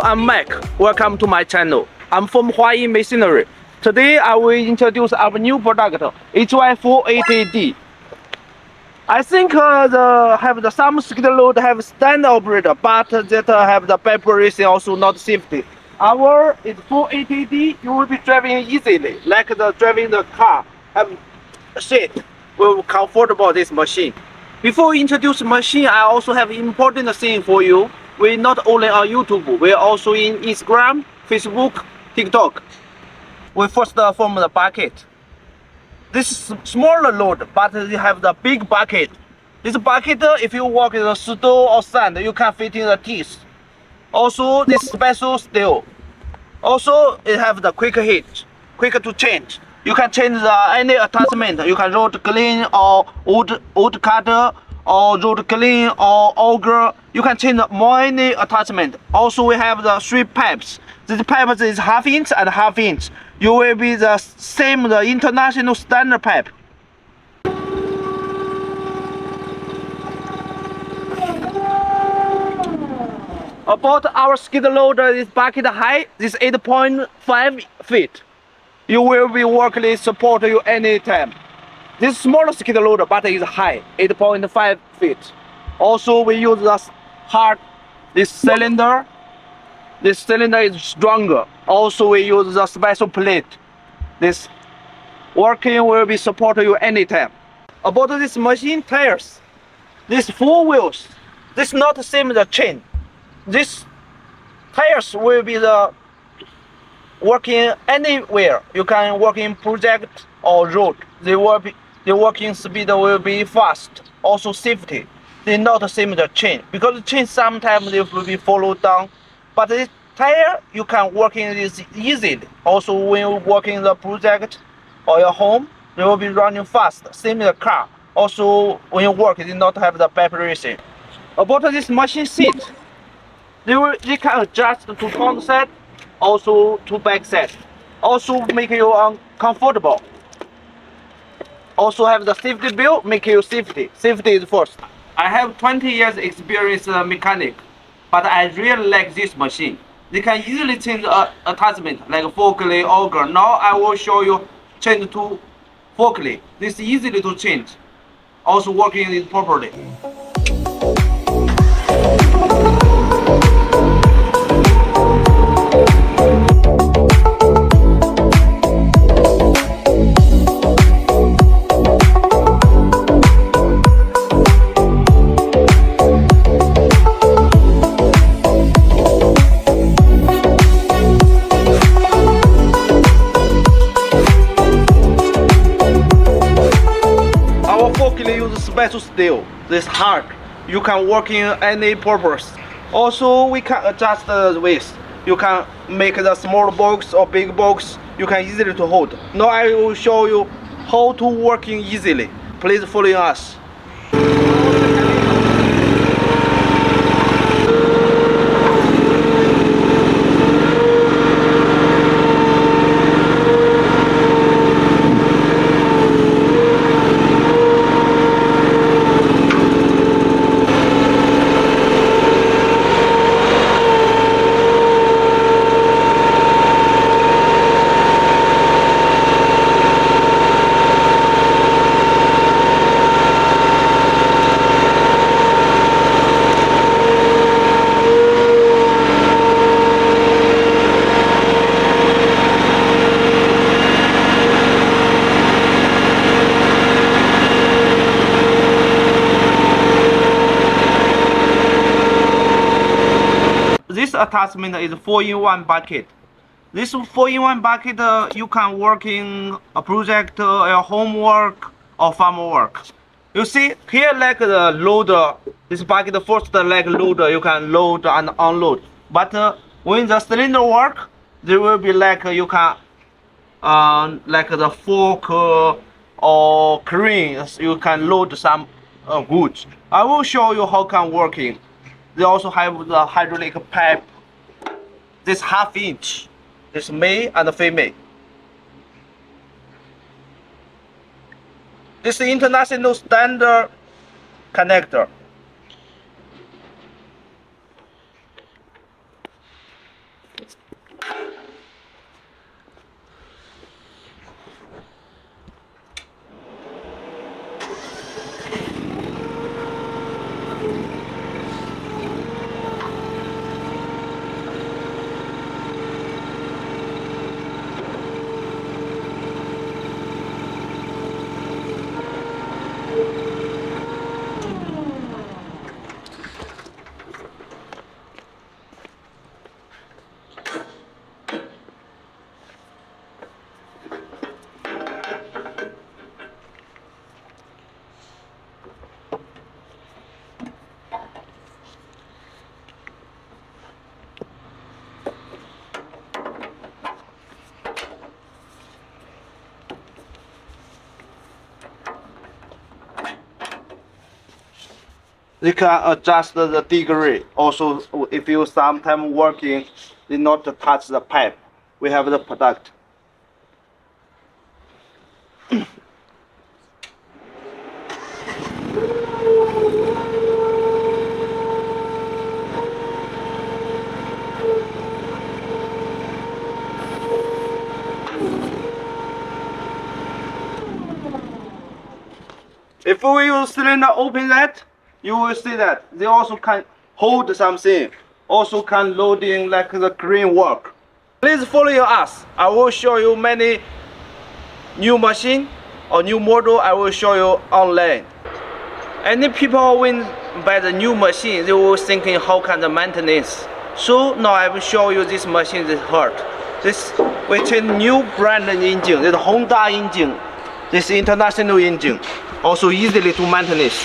I'm Mac. Welcome to my channel. I'm from HUAYEE Machinery. Today I will introduce our new product, HY480D. I think some skid load have stand operator, but that have the preparation also not safety. Our is 480D. You will be driving easily, like driving the car. Have seat will comfortable this machine. Before we introduce machine, I also have important thing for you. We not only on YouTube, we also in Instagram, Facebook, TikTok. We first form the bucket. This is smaller load, but you have the big bucket. This bucket, if you work in the snow or sand, you can fit in the teeth. Also, this special steel. Also, it have the quick hit, quick to change. You can change any attachment. You can road clean or wood cutter or road clean or auger. You can change many attachment. Also, we have the 3 pipes. This pipe is half-inch and half-inch. You will be the same the international standard pipe. About our skid loader, this bucket height is 8.5 feet. You will be working support you anytime. This smaller skid loader, but is high, 8.5 feet. Also, we use this hard, this cylinder. This cylinder is stronger. Also, we use the special plate. This working will be support you anytime. About this machine tires, these 4 wheels, this not the same as the chain. This tires will be the working anywhere. You can work in project or road. The working speed will be fast. Also safety. They not the same as the chain, because the chain sometimes they will be follow down. But this tire you can work in this easily. Also when you work in the project or your home, they will be running fast. Same as the car. Also when you work, they not have the vibration. About this machine seat, they can adjust to front side, also to back side. Also make you comfortable. Also have the safety belt, make you safety. Safety is first. I have 20 years experience mechanic, but I really like this machine. They can easily change attachment like forklift, auger. Now I will show you change to forklift. This is easily to change. Also working it properly. Use special steel. This hard. You can work in any purpose. Also, we can adjust the width. You can make the small box or big box. You can easily to hold. Now I will show you how to working easily. Please follow us. This attachment is 4-in-1 bucket. This 4-in-1 bucket you can work in a project, your homework or farm work. You see here like the loader, this bucket first like loader, you can load and unload. But when the cylinder work, there will be like you can like the fork or crane, you can load some goods. I will show you how can working. They also have the hydraulic pipe. This half-inch. This male and female. This is international standard connector. You can adjust the degree. Also, if you sometime working, did not touch the pipe, we have the product. If we use cylinder open that, you will see that they also can hold something, also can loading like the crane work. Please follow us. I will show you many new machine or new model. I will show you online. Any people when buy the new machine, they will thinking how can the maintenance. So now I will show you this machine is hurt. This which is new brand engine. This Honda engine. This international engine. Also easily to maintenance.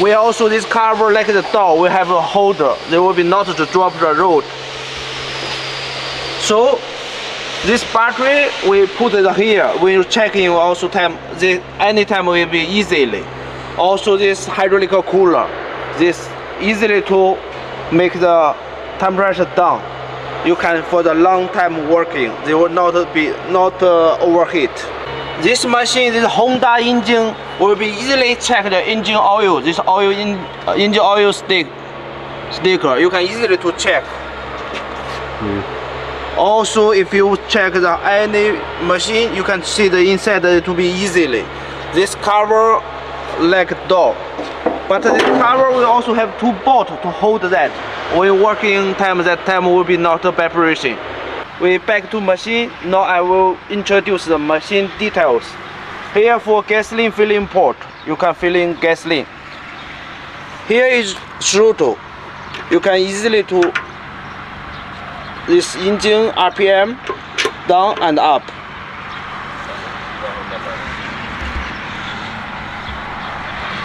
We also this cover like the door. We have a holder. They will be not to drop the road. So this battery we put it here. When you check in also time, anytime will be easily. Also this hydraulic cooler, this easily to make the temperature down. You can for the long time working. They will not overheat. This machine, this Honda engine will be easily check the engine oil. This engine oil sticker. You can easily to check. Also, if you check any machine, you can see the inside to be easily. This cover like door, but this cover will also have two bolts to hold that. When working time, that time will be not vibration. We back to machine. Now I will introduce the machine details. Here for gasoline filling port, you can fill in gasoline. Here is throttle. You can easily to this engine RPM down and up.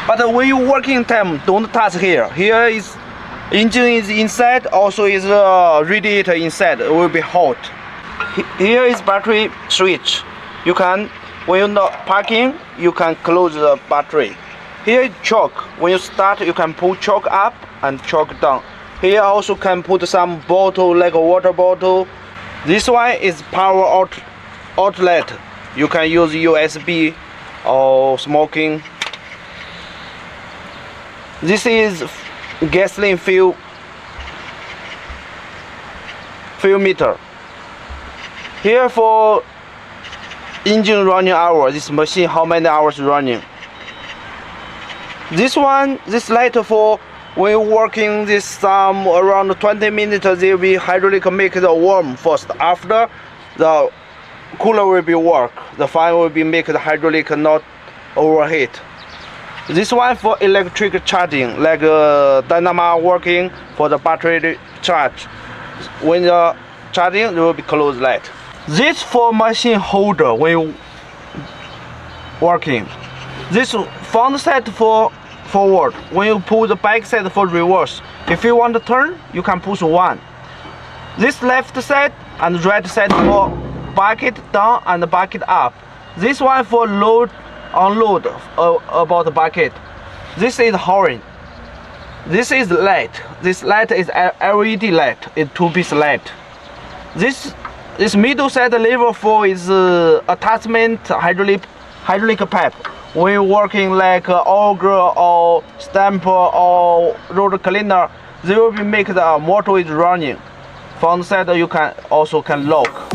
But when you working time, don't touch here. Here is engine is inside, also is radiator inside. It will be hot. Here is battery switch. You can, when you're not parking, you can close the battery. Here is choke. When you start, you can pull choke up and choke down. Here also can put some bottle like a water bottle. This one is power outlet. You can use USB or smoking. This is gasoline fuel meter. Here for engine running hour, this machine how many hours running. This one, this light for when you're working this around 20 minutes, they will be hydraulic make the warm first. After the cooler will be work, the fan will be make the hydraulic not overheat. This one for electric charging, like dynamo working for the battery charge. When the charging, there will be closed light. This for machine holder when you working. This front side for forward. When you pull the back side for reverse. If you want to turn, you can push one. This left side and right side for bucket down and bucket up. This one for load, unload about the bucket. This is horn. This is light. This light is LED light. It's two-piece light. This middle side lever for is attachment hydraulic pipe. When you're working like auger or stamper or road cleaner, they will be make the motor is running. Front side you can also lock.